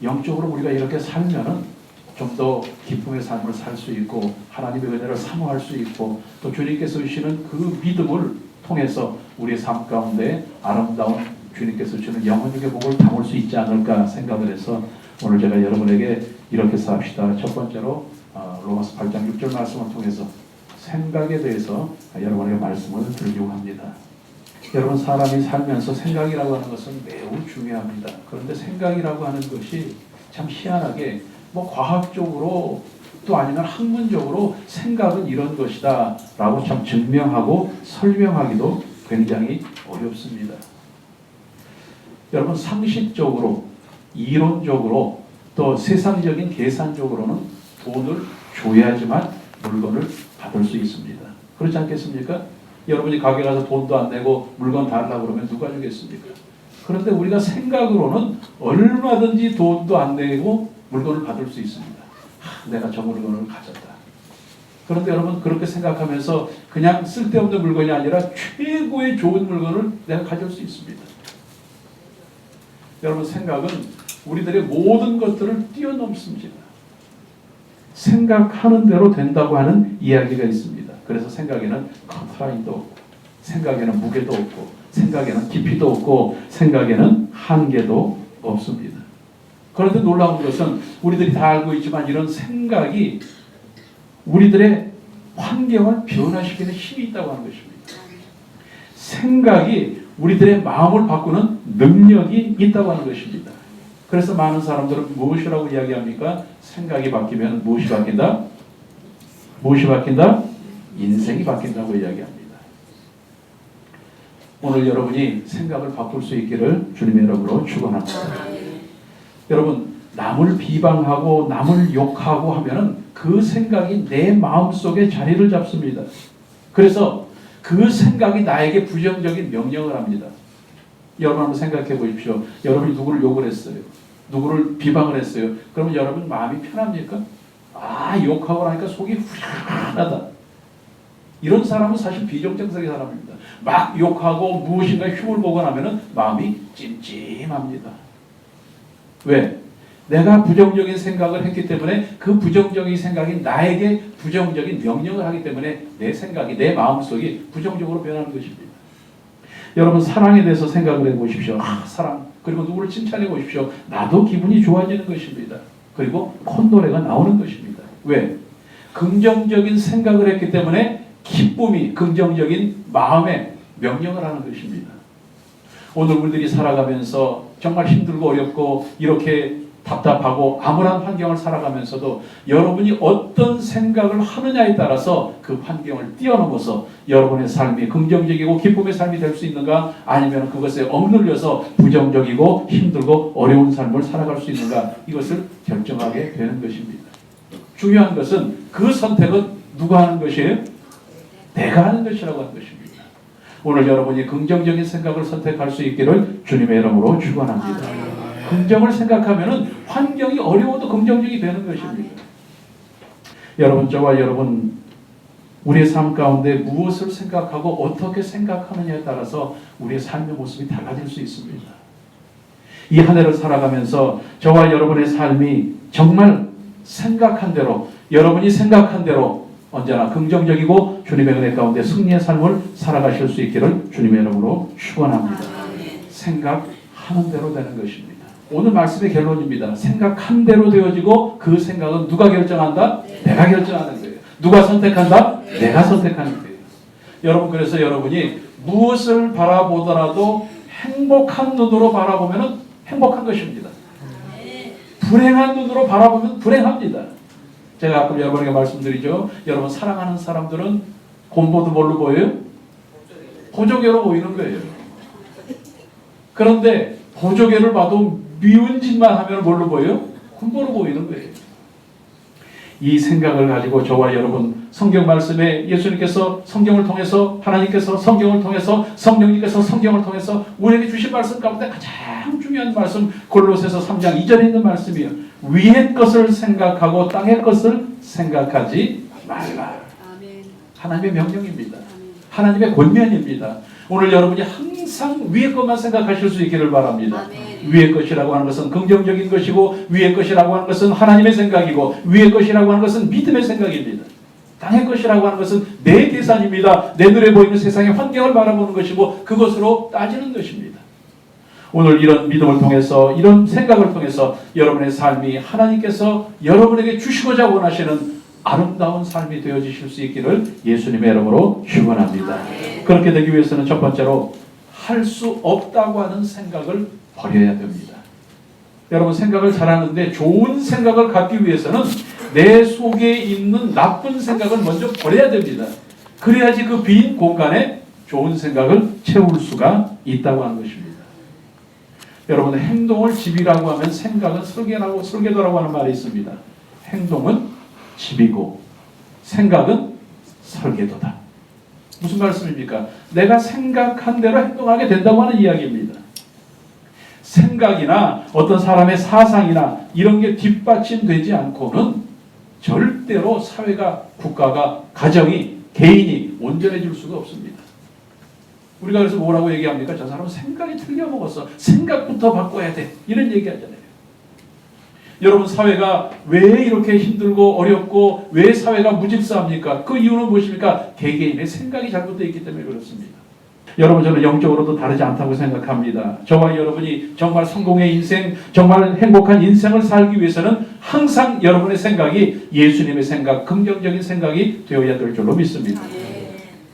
영적으로 우리가 이렇게 살면은 좀 더 기쁨의 삶을 살 수 있고 하나님의 은혜를 사모할 수 있고 또 주님께서 주시는 그 믿음을 통해서 우리의 삶 가운데 아름다운 주님께서 주는 영혼의 복을 담을 수 있지 않을까 생각을 해서 오늘 제가 여러분에게 이렇게 삽시다. 첫 번째로 로마서 8장 6절 말씀을 통해서 생각에 대해서 여러분에게 말씀을 드리려고 합니다. 여러분, 사람이 살면서 생각이라고 하는 것은 매우 중요합니다. 그런데 생각이라고 하는 것이 참 희한하게 과학적으로 또 아니면 학문적으로 생각은 이런 것이다 라고 참 증명하고 설명하기도 굉장히 어렵습니다. 여러분, 상식적으로 이론적으로 또 세상적인 계산적으로는 돈을 줘야지만 물건을 받을 수 있습니다. 그렇지 않겠습니까? 여러분이 가게 가서 돈도 안 내고 물건 달라고 그러면 누가 주겠습니까? 그런데 우리가 생각으로는 얼마든지 돈도 안 내고 물건을 받을 수 있습니다. 내가 저 물건을 가졌다. 그런데 여러분, 그렇게 생각하면서 그냥 쓸데없는 물건이 아니라 최고의 좋은 물건을 내가 가질 수 있습니다. 여러분, 생각은 우리들의 모든 것들을 뛰어넘습니다. 생각하는 대로 된다고 하는 이야기가 있습니다. 그래서 생각에는 컨트라인도 없고, 생각에는 무게도 없고, 생각에는 깊이도 없고, 생각에는 한계도 없습니다. 그런데 놀라운 것은 우리들이 다 알고 있지만 이런 생각이 우리들의 환경을 변화시키는 힘이 있다고 하는 것입니다. 생각이 우리들의 마음을 바꾸는 능력이 있다고 하는 것입니다. 그래서 많은 사람들은 무엇이라고 이야기합니까? 생각이 바뀌면 무엇이 바뀐다? 무엇이 바뀐다? 인생이 바뀐다고 이야기합니다. 오늘 여러분이 생각을 바꿀 수 있기를 주님의 이름으로 축원합니다. 여러분, 남을 비방하고 남을 욕하고 하면은 그 생각이 내 마음속에 자리를 잡습니다. 그래서 그 생각이 나에게 부정적인 명령을 합니다. 여러분 한번 생각해 보십시오. 여러분이 누구를 욕을 했어요. 누구를 비방을 했어요. 그러면 여러분 마음이 편합니까? 욕하고 나니까 속이 후련하다. 이런 사람은 사실 비정상적인 사람입니다. 막 욕하고 무엇인가 흉을 보고 나면은 마음이 찜찜합니다. 왜? 내가 부정적인 생각을 했기 때문에 그 부정적인 생각이 나에게 부정적인 명령을 하기 때문에 내 생각이, 내 마음속이 부정적으로 변하는 것입니다. 여러분, 사랑에 대해서 생각을 해보십시오. 사랑. 그리고 누구를 칭찬해 보십시오. 나도 기분이 좋아지는 것입니다. 그리고 콧노래가 나오는 것입니다. 왜? 긍정적인 생각을 했기 때문에 기쁨이 긍정적인 마음에 명령을 하는 것입니다. 오늘 우리들이 살아가면서 정말 힘들고 어렵고 이렇게 답답하고 암울한 환경을 살아가면서도 여러분이 어떤 생각을 하느냐에 따라서 그 환경을 뛰어넘어서 여러분의 삶이 긍정적이고 기쁨의 삶이 될 수 있는가, 아니면 그것에 억눌려서 부정적이고 힘들고 어려운 삶을 살아갈 수 있는가, 이것을 결정하게 되는 것입니다. 중요한 것은 그 선택은 누가 하는 것이에요? 내가 하는 것이라고 하는 것입니다. 오늘 여러분이 긍정적인 생각을 선택할 수 있기를 주님의 이름으로 축원합니다. 긍정을 생각하면은 환경이 어려워도 긍정적이 되는 것입니다. 여러분, 저와 여러분, 우리의 삶 가운데 무엇을 생각하고 어떻게 생각하느냐에 따라서 우리의 삶의 모습이 달라질 수 있습니다. 이 한 해를 살아가면서 저와 여러분의 삶이 정말 생각한 대로, 여러분이 생각한 대로 언제나 긍정적이고 주님의 은혜 가운데 승리의 삶을 살아가실 수 있기를 주님의 이름으로 축원합니다. 생각하는 대로 되는 것입니다. 오늘 말씀의 결론입니다. 생각한 대로 되어지고 그 생각은 누가 결정한다? 내가 결정하는 거예요. 누가 선택한다? 내가 선택하는 거예요. 여러분, 그래서 여러분이 무엇을 바라보더라도 행복한 눈으로 바라보면 행복한 것입니다. 불행한 눈으로 바라보면 불행합니다. 제가 아까 여러분에게 말씀드리죠. 여러분, 사랑하는 사람들은 곰보도 뭘로 보여요? 보조개로 보이는 거예요. 그런데 보조개를 봐도 미운 짓만 하면 뭘로 보여요? 곰보로 보이는 거예요. 이 생각을 가지고 저와 여러분, 성경 말씀에 예수님께서 성경을 통해서, 하나님께서 성경을 통해서, 성령님께서 성경을 통해서 우리에게 주신 말씀 가운데 가장 중요한 말씀, 골로새서 3장 2절에 있는 말씀이에요. 위의 것을 생각하고 땅의 것을 생각하지 말라. 하나님의 명령입니다. 하나님의 권면입니다. 오늘 여러분이 항상 위의 것만 생각하실 수 있기를 바랍니다. 위의 것이라고 하는 것은 긍정적인 것이고, 위의 것이라고 하는 것은 하나님의 생각이고, 위의 것이라고 하는 것은 믿음의 생각입니다. 땅의 것이라고 하는 것은 내 계산입니다. 내 눈에 보이는 세상의 환경을 바라보는 것이고, 그것으로 따지는 것입니다. 오늘 이런 믿음을 통해서, 이런 생각을 통해서 여러분의 삶이 하나님께서 여러분에게 주시고자 원하시는 아름다운 삶이 되어지실 수 있기를 예수님의 이름으로 축원합니다. 그렇게 되기 위해서는 첫 번째로 할 수 없다고 하는 생각을 버려야 됩니다. 여러분, 생각을 잘하는데 좋은 생각을 갖기 위해서는 내 속에 있는 나쁜 생각을 먼저 버려야 됩니다. 그래야지 그 빈 공간에 좋은 생각을 채울 수가 있다고 하는 것입니다. 여러분, 행동을 집이라고 하면 생각은 설계도라고 하는 말이 있습니다. 행동은 집이고 생각은 설계도다. 무슨 말씀입니까? 내가 생각한 대로 행동하게 된다고 하는 이야기입니다. 생각이나 어떤 사람의 사상이나 이런 게 뒷받침되지 않고는 절대로 사회가, 국가가, 가정이, 개인이 온전해질 수가 없습니다. 우리가 그래서 뭐라고 얘기합니까? 저 사람은 생각이 틀려먹었어. 생각부터 바꿔야 돼. 이런 얘기하잖아요. 여러분, 사회가 왜 이렇게 힘들고 어렵고 왜 사회가 무질서합니까? 그 이유는 무엇입니까? 개개인의 생각이 잘못되어 있기 때문에 그렇습니다. 여러분, 저는 영적으로도 다르지 않다고 생각합니다. 저와 여러분이 정말 성공의 인생, 정말 행복한 인생을 살기 위해서는 항상 여러분의 생각이 예수님의 생각, 긍정적인 생각이 되어야 될 줄로 믿습니다.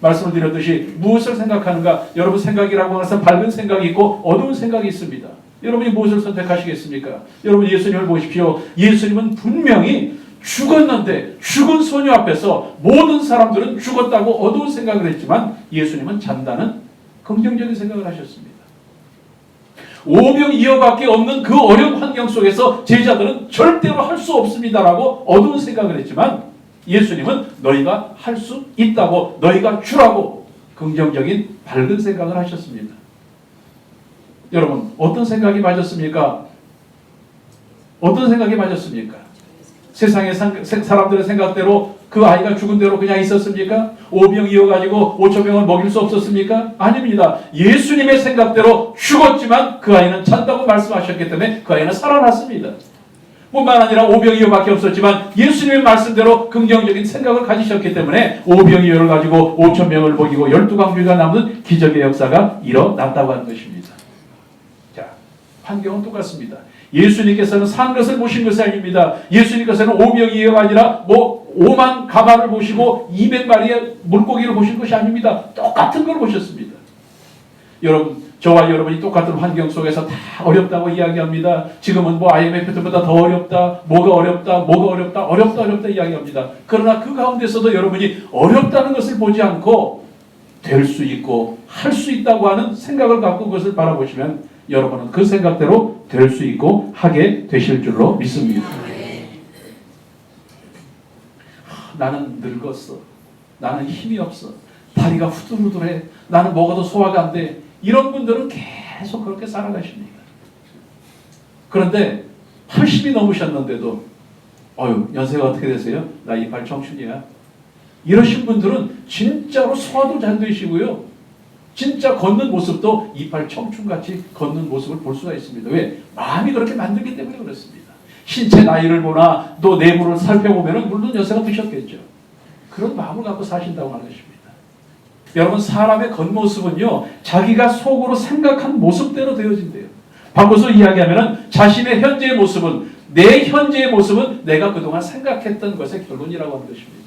말씀을 드렸듯이 무엇을 생각하는가? 여러분, 생각이라고 하는 것은 밝은 생각이 있고 어두운 생각이 있습니다. 여러분이 무엇을 선택하시겠습니까? 여러분, 예수님을 보십시오. 예수님은 분명히 죽었는데 죽은 소녀 앞에서 모든 사람들은 죽었다고 어두운 생각을 했지만 예수님은 잔다는 긍정적인 생각을 하셨습니다. 오병이어밖에 없는 그 어려운 환경 속에서 제자들은 절대로 할 수 없습니다라고 어두운 생각을 했지만 예수님은 너희가 할 수 있다고, 너희가 주라고 긍정적인 밝은 생각을 하셨습니다. 여러분, 어떤 생각이 맞았습니까? 어떤 생각이 맞았습니까? 세상의 사람들의 생각대로 그 아이가 죽은 대로 그냥 있었습니까? 오병이어가지고 5,000명을 먹일 수 없었습니까? 아닙니다. 예수님의 생각대로 죽었지만 그 아이는 잔다고 말씀하셨기 때문에 그 아이는 살아났습니다. 뿐만 아니라 오병이어밖에 없었지만 예수님의 말씀대로 긍정적인 생각을 가지셨기 때문에 오병이어를 가지고 5,000명을 먹이고 12광주리가 남는 기적의 역사가 일어났다고 하는 것입니다. 자, 환경은 똑같습니다. 예수님께서는 산 것을 보신 것이 아닙니다. 예수님께서는 오병이어가 아니라 5만 가마를 보시고 200마리의 물고기를 보신 것이 아닙니다. 똑같은 걸 보셨습니다. 여러분, 저와 여러분이 똑같은 환경 속에서 다 어렵다고 이야기합니다. 지금은 IMF 때보다 더 어렵다, 뭐가 어렵다 이야기합니다. 그러나 그 가운데서도 여러분이 어렵다는 것을 보지 않고 될 수 있고 할 수 있다고 하는 생각을 갖고 그것을 바라보시면 여러분은 그 생각대로 될 수 있고 하게 되실 줄로 믿습니다. 나는 늙었어. 나는 힘이 없어. 다리가 후들후들해. 나는 먹어도 소화가 안 돼. 이런 분들은 계속 그렇게 살아가십니다. 그런데 80이 넘으셨는데도 연세가 어떻게 되세요? 나 이빨 청춘이야. 이러신 분들은 진짜로 소화도 잘 되시고요. 진짜 걷는 모습도 이빨 청춘같이 걷는 모습을 볼 수가 있습니다. 왜? 마음이 그렇게 만들기 때문에 그렇습니다. 신체 나이를 보나 또 내부를 살펴보면 물론 연세가 드셨겠죠. 그런 마음을 갖고 사신다고 하는 것입니다. 여러분, 사람의 겉모습은요, 자기가 속으로 생각한 모습대로 되어진대요. 바꿔서 이야기하면 자신의 현재의 모습은, 내 현재의 모습은 내가 그동안 생각했던 것의 결론이라고 하는 것입니다.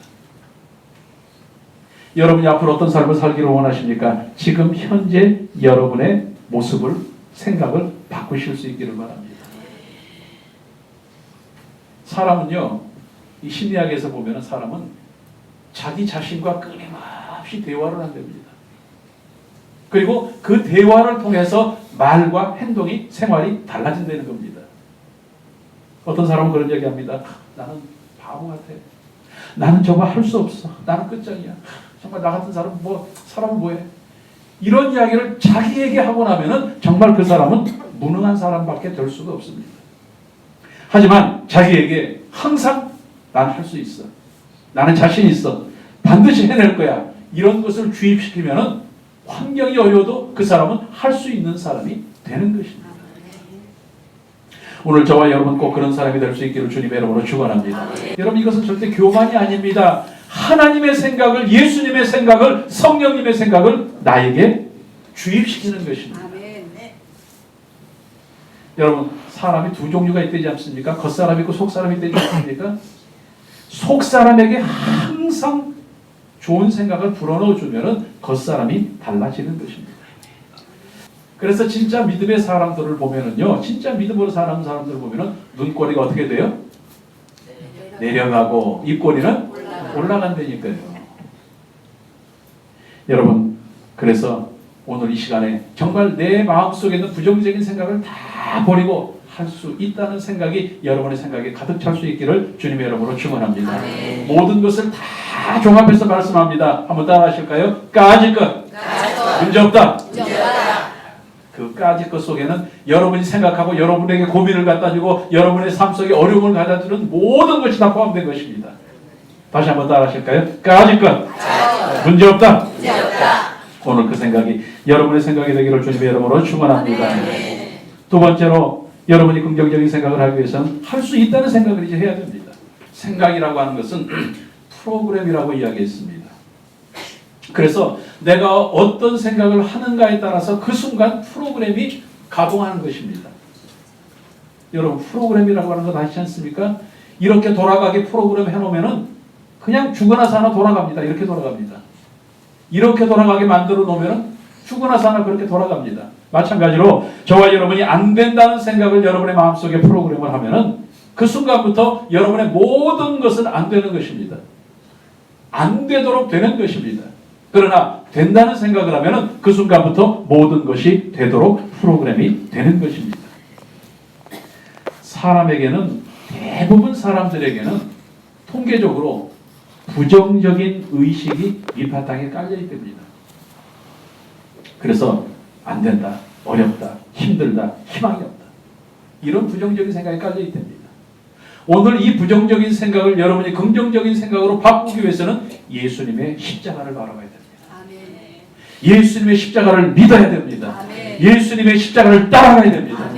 여러분이 앞으로 어떤 삶을 살기를 원하십니까? 지금 현재 여러분의 모습을, 생각을 바꾸실 수 있기를 바랍니다. 사람은요, 이 심리학에서 보면 사람은 자기 자신과 끊임없이 대화를 한답니다. 그리고 그 대화를 통해서 말과 행동이, 생활이 달라진다는 겁니다. 어떤 사람은 그런 얘기합니다. 나는 바보 같아. 나는 정말 할 수 없어. 나는 끝장이야. 정말 나 같은 사람은 뭐해? 이런 이야기를 자기에게 하고 나면은 정말 그 사람은 무능한 사람밖에 될 수가 없습니다. 하지만 자기에게 항상 난 할 수 있어. 나는 자신 있어. 반드시 해낼 거야. 이런 것을 주입시키면은 환경이 어려워도 그 사람은 할 수 있는 사람이 되는 것입니다. 오늘 저와 여러분 꼭 그런 사람이 될 수 있기를 주님의 이름으로 축원합니다. 여러분 이것은 절대 교만이 아닙니다. 하나님의 생각을, 예수님의 생각을, 성령님의 생각을 나에게 주입시키는 것입니다. 여러분 사람이 두 종류가 있지 않습니까? 겉사람이 있고 속사람이 있지 않습니까? 속사람에게 항상 좋은 생각을 불어넣어주면 겉사람이 달라지는 것입니다. 그래서 진짜 믿음의 사람들을 보면은요, 진짜 믿음으로 사는 사람들을 보면은 눈꼬리가 어떻게 돼요? 내려가고 입꼬리는 올라간다니까요. 여러분, 그래서 오늘 이 시간에 정말 내 마음속에 있는 부정적인 생각을 다 버리고 할 수 있다는 생각이 여러분의 생각에 가득 찰 수 있기를 주님의 이름으로 축원합니다. 모든 것을 다 종합해서 말씀합니다. 한번 따라 하실까요? 까짓 것, 문제없다. 그 까짓 것 속에는 여러분이 생각하고 여러분에게 고민을 갖다 주고 여러분의 삶 속에 어려움을 가져다 주는 모든 것이 다 포함된 것입니다. 다시 한번 따라 하실까요? 까짓 것, 문제없다. 오늘 그 생각이 여러분의 생각이 되기를 주님의 이름으로 축원합니다. 두 번째로 여러분이 긍정적인 생각을 하기 위해서는 할 수 있다는 생각을 이제 해야 됩니다. 생각이라고 하는 것은 프로그램이라고 이야기했습니다. 그래서 내가 어떤 생각을 하는가에 따라서 그 순간 프로그램이 가동하는 것입니다. 여러분 프로그램이라고 하는 거 아시지 않습니까? 이렇게 돌아가게 프로그램 해놓으면은 그냥 죽거나 사나 돌아갑니다. 이렇게 돌아갑니다. 이렇게 돌아가게 만들어 놓으면은 죽거나 사나 그렇게 돌아갑니다. 마찬가지로 저와 여러분이 안 된다는 생각을 여러분의 마음속에 프로그램을 하면은 그 순간부터 여러분의 모든 것은 안 되는 것입니다. 안 되도록 되는 것입니다. 그러나 된다는 생각을 하면은 그 순간부터 모든 것이 되도록 프로그램이 되는 것입니다. 사람에게는, 대부분 사람들에게는 통계적으로 부정적인 의식이 밑바탕에 깔려 있답니다. 그래서 안 된다, 어렵다, 힘들다, 희망이 없다. 이런 부정적인 생각이 깔려 있답니다. 오늘 이 부정적인 생각을 여러분이 긍정적인 생각으로 바꾸기 위해서는 예수님의 십자가를 바라봐야 됩니다. 예수님의 십자가를 믿어야 됩니다. 예수님의 십자가를 따라가야 됩니다.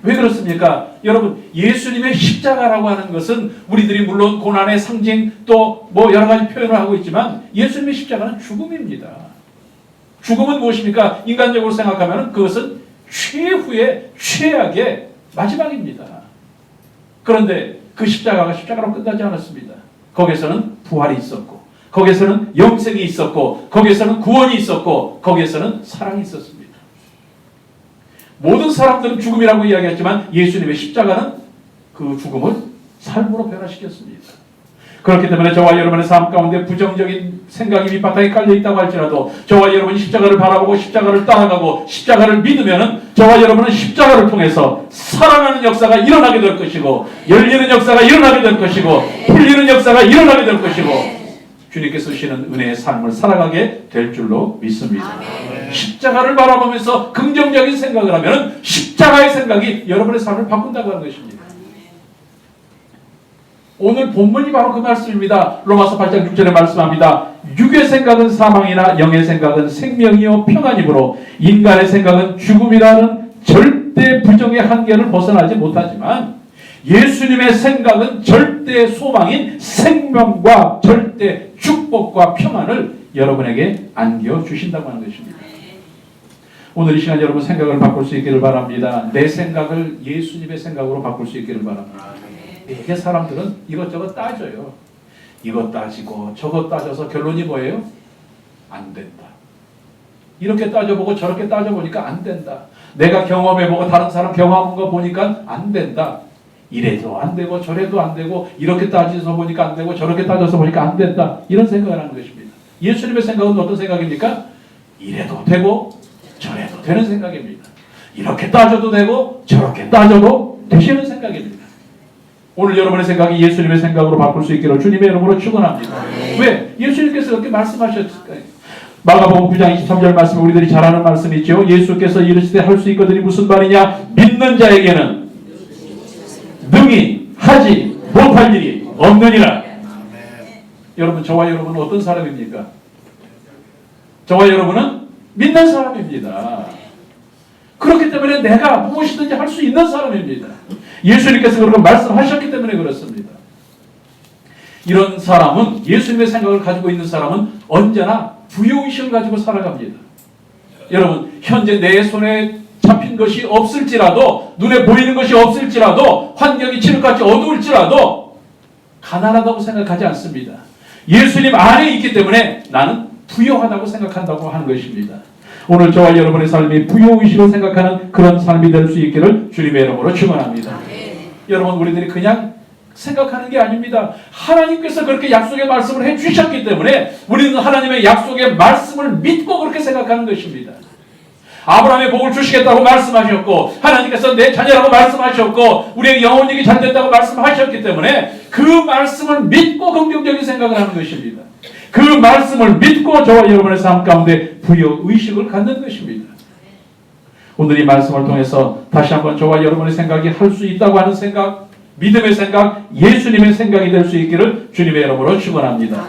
왜 그렇습니까? 여러분 예수님의 십자가라고 하는 것은 우리들이 물론 고난의 상징 또 뭐 여러 가지 표현을 하고 있지만 예수님의 십자가는 죽음입니다. 죽음은 무엇입니까? 인간적으로 생각하면 그것은 최후의 최악의 마지막입니다. 그런데 그 십자가가 십자가로 끝나지 않았습니다. 거기에서는 부활이 있었고 거기에서는 영생이 있었고 거기에서는 구원이 있었고 거기에서는 사랑이 있었습니다. 모든 사람들은 죽음이라고 이야기했지만 예수님의 십자가는 그 죽음을 삶으로 변화시켰습니다. 그렇기 때문에 저와 여러분의 삶 가운데 부정적인 생각이 밑바탕에 깔려 있다고 할지라도 저와 여러분이 십자가를 바라보고 십자가를 따라가고 십자가를 믿으면은 저와 여러분은 십자가를 통해서 살아나는 역사가 일어나게 될 것이고 열리는 역사가 일어나게 될 것이고 풀리는 역사가 일어나게 될 것이고 주님께서 주시는 은혜의 삶을 살아가게 될 줄로 믿습니다. 십자가를 바라보면서 긍정적인 생각을 하면 십자가의 생각이 여러분의 삶을 바꾼다고 하는 것입니다. 오늘 본문이 바로 그 말씀입니다. 로마서 8장 6절에 말씀합니다. 육의 생각은 사망이나 영의 생각은 생명이요 평안이므로 인간의 생각은 죽음이라는 절대 부정의 한계를 벗어나지 못하지만 예수님의 생각은 절대 소망인 생명과 절대 축복과 평안을 여러분에게 안겨주신다고 하는 것입니다. 오늘 이 시간 여러분 생각을 바꿀 수 있기를 바랍니다. 내 생각을 예수님의 생각으로 바꿀 수 있기를 바랍니다. 대개 사람들은 이것저것 따져요. 이것 따지고 저것 따져서 결론이 뭐예요? 안 된다. 이렇게 따져보고 저렇게 따져보니까 안 된다. 내가 경험해보고 다른 사람 경험한 거 보니까 안 된다. 이래도 안 되고 저래도 안 되고 이렇게 따져서 보니까 안 되고 저렇게 따져서 보니까 안 된다. 이런 생각을 하는 것입니다. 예수님의 생각은 어떤 생각입니까? 이래도 되고 저래도 되는 생각입니다. 이렇게 따져도 되고 저렇게 따져도 되시는 생각입니다. 오늘 여러분의 생각이 예수님의 생각으로 바꿀 수 있기를 주님의 이름으로 축원합니다. 왜? 예수님께서 그렇게 말씀하셨을까요? 마가복음 9장 23절 말씀 우리들이 잘 아는 말씀이죠. 예수께서 이르시되 할 수 있거든이 무슨 말이냐? 믿는 자에게는 능히 하지 못할 일이 없느니라. 여러분 저와 여러분은 어떤 사람입니까? 저와 여러분은 믿는 사람입니다. 그렇기 때문에 내가 무엇이든지 할 수 있는 사람입니다. 예수님께서 그렇게 말씀하셨기 때문에 그렇습니다. 이런 사람은, 예수님의 생각을 가지고 있는 사람은 언제나 부요의식을 가지고 살아갑니다. 여러분, 현재 내 손에 잡힌 것이 없을지라도, 눈에 보이는 것이 없을지라도, 환경이 칠흑같이 어두울지라도 가난하다고 생각하지 않습니다. 예수님 안에 있기 때문에 나는 부요하다고 생각한다고 하는 것입니다. 오늘 저와 여러분의 삶이 부요의식을 생각하는 그런 삶이 될 수 있기를 주님의 이름으로 축원합니다. 여러분, 우리들이 그냥 생각하는 게 아닙니다. 하나님께서 그렇게 약속의 말씀을 해주셨기 때문에 우리는 하나님의 약속의 말씀을 믿고 그렇게 생각하는 것입니다. 아브라함의 복을 주시겠다고 말씀하셨고, 하나님께서 내 자녀라고 말씀하셨고, 우리의 영혼력이 잘 된다고 말씀하셨기 때문에 그 말씀을 믿고 긍정적인 생각을 하는 것입니다. 그 말씀을 믿고 저와 여러분의 삶 가운데 부요의식을 갖는 것입니다. 오늘 이 말씀을 통해서 다시 한번 저와 여러분의 생각이 할 수 있다고 하는 생각, 믿음의 생각, 예수님의 생각이 될 수 있기를 주님의 이름으로 축원합니다.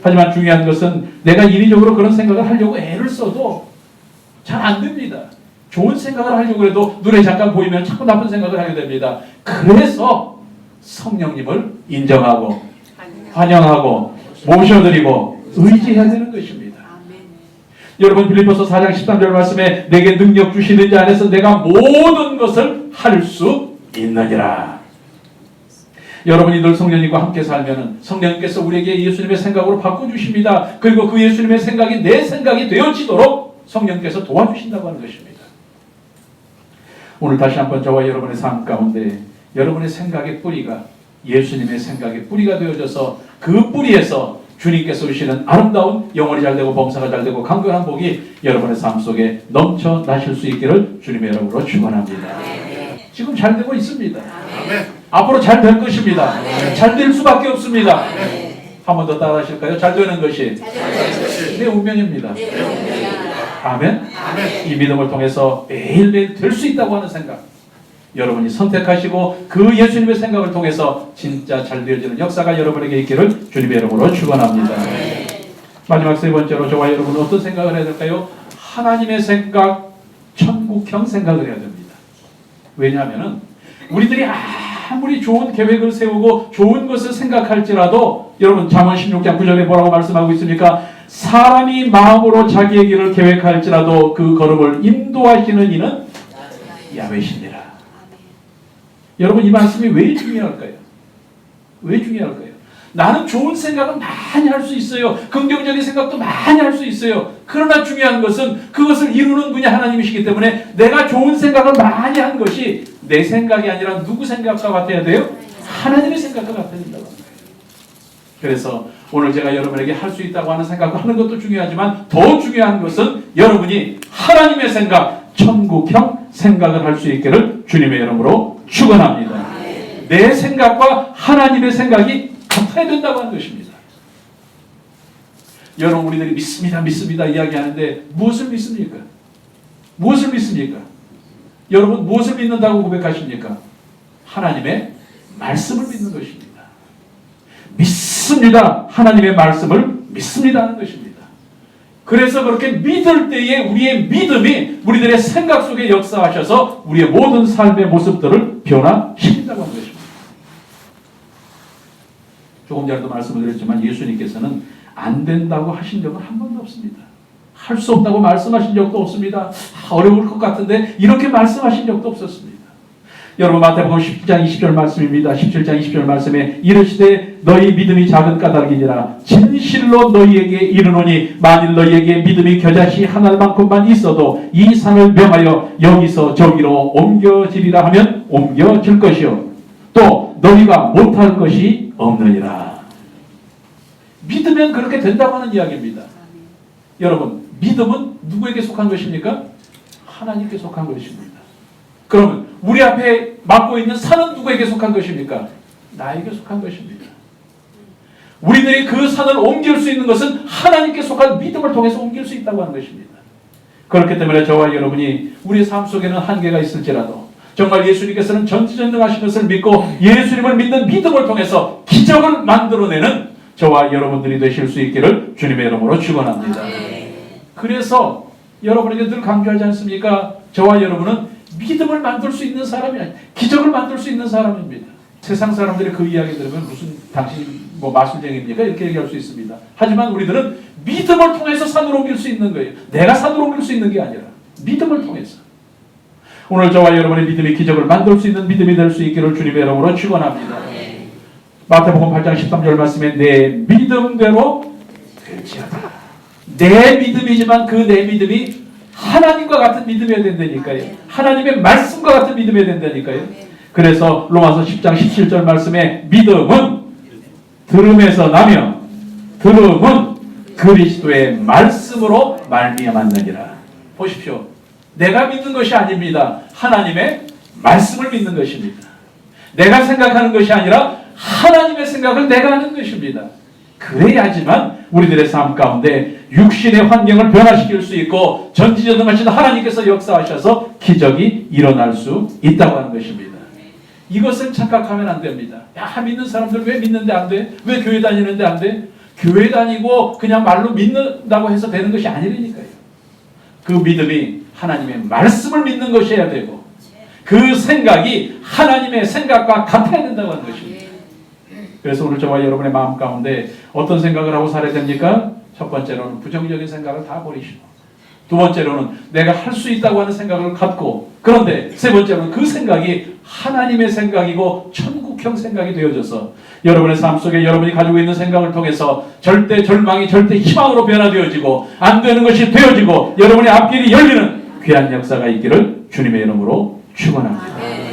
하지만 중요한 것은 내가 인위적으로 그런 생각을 하려고 애를 써도 잘 안 됩니다. 좋은 생각을 하려고 해도 눈에 잠깐 보이면 자꾸 나쁜 생각을 하게 됩니다. 그래서 성령님을 인정하고 환영하고 모셔드리고 의지해야 되는 것입니다. 여러분, 빌립보서 4장 13절 말씀에 내게 능력 주시는 자 안에서 내가 모든 것을 할 수 있느니라. 여러분이 늘 성령님과 함께 살면은 성령님께서 우리에게 예수님의 생각으로 바꿔주십니다. 그리고 그 예수님의 생각이 내 생각이 되어지도록 성령께서 도와주신다고 하는 것입니다. 오늘 다시 한번 저와 여러분의 삶 가운데 여러분의 생각의 뿌리가 예수님의 생각의 뿌리가 되어져서 그 뿌리에서 주님께서 주시는 아름다운 영혼이 잘되고 범사가 잘되고 강건한 복이 여러분의 삶 속에 넘쳐 나실 수 있기를 주님의 이름으로 축원합니다. 지금 잘되고 있습니다. 앞으로 잘 될 것입니다. 잘 될 수밖에 없습니다. 한 번 더 따라 하실까요? 잘 되는 것이 내 운명입니다. 아멘. 이 믿음을 통해서 매일매일 될 수 있다고 하는 생각, 여러분이 선택하시고 그 예수님의 생각을 통해서 진짜 잘 되어지는 역사가 여러분에게 있기를 주님의 이름으로 축원합니다. 마지막 세 번째로 저와 여러분은 어떤 생각을 해야 될까요? 하나님의 생각, 천국형 생각을 해야 됩니다. 왜냐하면 우리들이 아무리 좋은 계획을 세우고 좋은 것을 생각할지라도, 여러분 잠언 16장 9절에 뭐라고 말씀하고 있습니까? 사람이 마음으로 자기의 길을 계획할지라도 그 걸음을 인도하시는 이는 야훼시니라. 여러분, 이 말씀이 왜 중요할까요? 왜 중요할까요? 나는 좋은 생각은 많이 할 수 있어요. 긍정적인 생각도 많이 할 수 있어요. 그러나 중요한 것은 그것을 이루는 분이 하나님이시기 때문에 내가 좋은 생각을 많이 한 것이 내 생각이 아니라 누구 생각과 같아야 돼요? 하나님의 생각과 같아야 된다고 합니다. 그래서 오늘 제가 여러분에게 할 수 있다고 하는 생각을 하는 것도 중요하지만 더 중요한 것은 여러분이 하나님의 생각, 천국형 생각을 할 수 있기를 주님의 이름으로 축원합니다. 내 생각과 하나님의 생각이 같아야 된다고 하는 것입니다. 여러분, 우리들이 믿습니다, 믿습니다 이야기하는데 무엇을 믿습니까? 무엇을 믿습니까? 여러분, 무엇을 믿는다고 고백하십니까? 하나님의 말씀을 믿는 것입니다. 믿습니다. 하나님의 말씀을 믿습니다 하는 것입니다. 그래서 그렇게 믿을 때에 우리의 믿음이 우리들의 생각 속에 역사하셔서 우리의 모든 삶의 모습들을 변화시킨다고 하는 것입니다. 조금 전에도 말씀을 드렸지만 예수님께서는 안 된다고 하신 적은 한 번도 없습니다. 할 수 없다고 말씀하신 적도 없습니다. 어려울 것 같은데 이렇게 말씀하신 적도 없었습니다. 여러분, 마태복음 17장 20절 말씀입니다. 17장 20절 말씀에 이르시되 너희 믿음이 작은 까닭이니라 진실로 너희에게 이르노니 만일 너희에게 믿음이 겨자씨 하나만큼만 있어도 이 산을 명하여 여기서 저기로 옮겨지리라 하면 옮겨질 것이요 또 너희가 못할 것이 없느니라. 믿으면 그렇게 된다고 하는 이야기입니다. 여러분, 믿음은 누구에게 속한 것입니까? 하나님께 속한 것입니다. 그러면 우리 앞에 맡고 있는 산은 누구에게 속한 것입니까? 나에게 속한 것입니다. 우리들이 그 산을 옮길 수 있는 것은 하나님께 속한 믿음을 통해서 옮길 수 있다고 하는 것입니다. 그렇기 때문에 저와 여러분이 우리의 삶 속에는 한계가 있을지라도 정말 예수님께서는 전지전능하신 것을 믿고 예수님을 믿는 믿음을 통해서 기적을 만들어내는 저와 여러분들이 되실 수 있기를 주님의 이름으로 축원합니다. 그래서 여러분에게 늘 강조하지 않습니까? 저와 여러분은 믿음을 만들 수 있는 사람이 아니에요. 기적을 만들 수 있는 사람입니다. 세상 사람들이 그 이야기 들으면 무슨 당신 뭐 마술쟁이입니까? 이렇게 얘기할 수 있습니다. 하지만 우리들은 믿음을 통해서 산으로 옮길 수 있는 거예요. 내가 산으로 옮길 수 있는 게 아니라 믿음을 통해서. 오늘 저와 여러분의 믿음이 기적을 만들 수 있는 믿음이 될 수 있기를 주님의 이름으로 축원합니다. 마태복음 8장 13절 말씀에 내 믿음대로 될지어다. 내 믿음이지만 그 내 믿음이 하나님과 같은 믿음이어야 된다니까요. 하나님의 말씀과 같은 믿음이어야 된다니까요. 그래서 로마서 10장 17절 말씀에 믿음은 들음에서 나며 들음은 그리스도의 말씀으로 말미암았느니라. 보십시오. 내가 믿는 것이 아닙니다. 하나님의 말씀을 믿는 것입니다. 내가 생각하는 것이 아니라 하나님의 생각을 내가 하는 것입니다. 그래야지만 우리들의 삶 가운데 육신의 환경을 변화시킬 수 있고 전지전능하신 하나님께서 역사하셔서 기적이 일어날 수 있다고 하는 것입니다. 이것을 착각하면 안 됩니다. 야, 믿는 사람들 왜 믿는데 안 돼? 왜 교회 다니는데 안 돼? 교회 다니고 그냥 말로 믿는다고 해서 되는 것이 아니라니까요. 그 믿음이 하나님의 말씀을 믿는 것이어야 되고 그 생각이 하나님의 생각과 같아야 된다고 하는 것입니다. 그래서 오늘 저와 여러분의 마음 가운데 어떤 생각을 하고 살아야 됩니까? 첫 번째로는 부정적인 생각을 다 버리시고, 두 번째로는 내가 할 수 있다고 하는 생각을 갖고, 그런데 세 번째로는 그 생각이 하나님의 생각이고 천국형 생각이 되어져서 여러분의 삶 속에 여러분이 가지고 있는 생각을 통해서 절대 절망이 절대 희망으로 변화되어지고 안 되는 것이 되어지고 여러분의 앞길이 열리는 귀한 역사가 있기를 주님의 이름으로 축원합니다.